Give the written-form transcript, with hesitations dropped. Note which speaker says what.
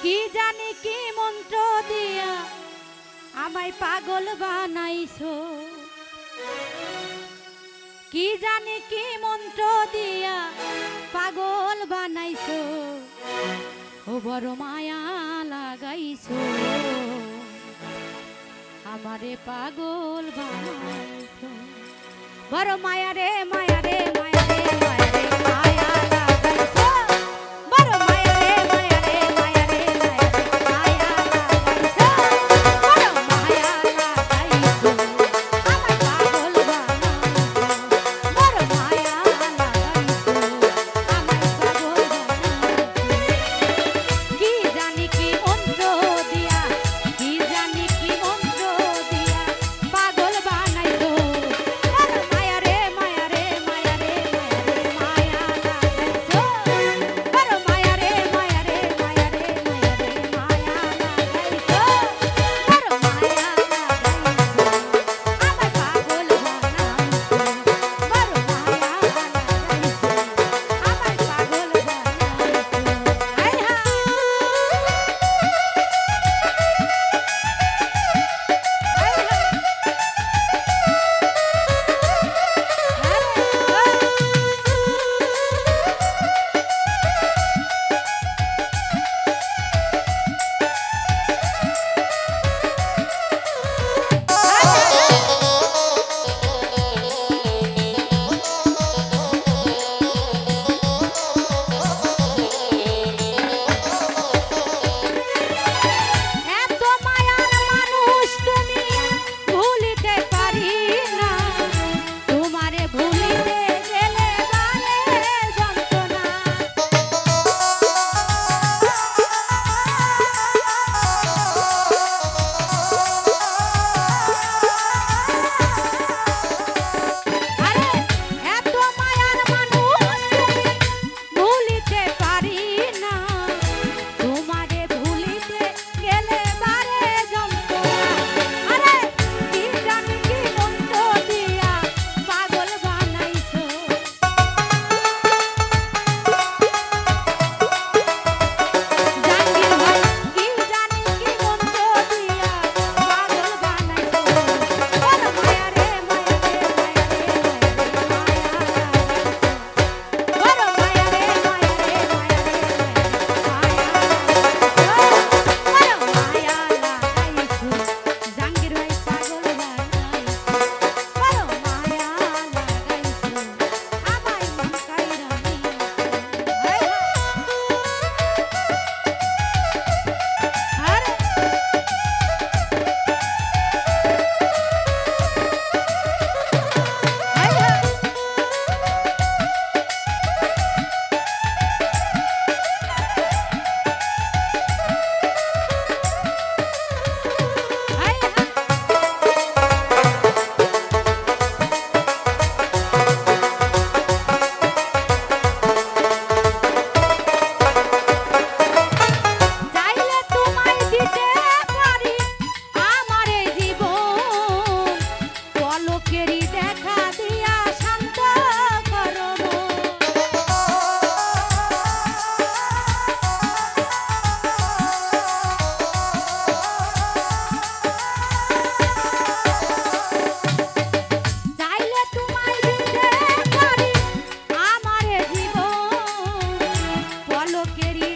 Speaker 1: কি জানি কি মন্ত্র দিয়া আমায় পাগল বানাইছো, কি জানি কি মন্ত্র দিয়া পাগল বানাইছো, ও বড় মায়া লাগাইছো, আমারে পাগল বানাইছো। বড় মায়া রে মায়া রে মায়া রে মায়া রে মায়া লাগাইছো, বড় মায়া রে মায়া রে মায়া রে মায়া রে মায়া লাগাইছো, বড় মায়া লাগাইছো, আমায় পাগল বানাইছো, বড় মায়া লাগাইছো, আমায় পাগল বানাইছো। কি জানি কি মন্ত্র দিয়া, কি জানি কি মন্ত্র দিয়া পাগল বানাইছো, বড় মায়া রে মায়া রে মায়া রে মায়া রে মায়া লাগাইছো, বড় মায়া রে মায়া রে মায়া রে মায়া রে মায়া লাগাইছো, বড় মায়া লাগাইছো, আমায় পাগল বানাইছো, বড় মায়া লাগাইছো, আমায় পাগল বানাইছো। হায় হায় এত মায়ার মানুষ তুমি, ভুলিতে পারি না, তোমারে ভুলিতে গেলে বারে যন্ত্রণা। আরে এত মায়ার মানুষ তুমি, ভুলিতে পারি না, তোমারে ভুলিতে গেলে বারে যন্ত্রণা। আরে কি জানি কি মন্ত্র দিয়া পাগল বানাইছো, জাঙ্গির ভাই কি জানি কি মন্ত্র দিয়া পাগল বানাইছো, বড় মায়া রে মায়া রে মায়া রে মায়া রে মায়া লাগাইছো, বড় মায়া রে মায়া রে মায়া রে মায়া রে মায়া লাগাইছো, বড় মায়া লাগাইছো, জাঙ্গির ভাই পাগল বানাইছো, বড় মায়া লাগাইছো, আমায় মন কাইরা নিছো। হায় হায় আরে হায় হায় হায় হায় চাইলে তোমায় দিতে পারি আমারে জীবন, পলকেরই দেখা দিয়া শান্ত করো মন। চাইলে তোমায় দিতে পারি আমারে জীবন, পলকেরই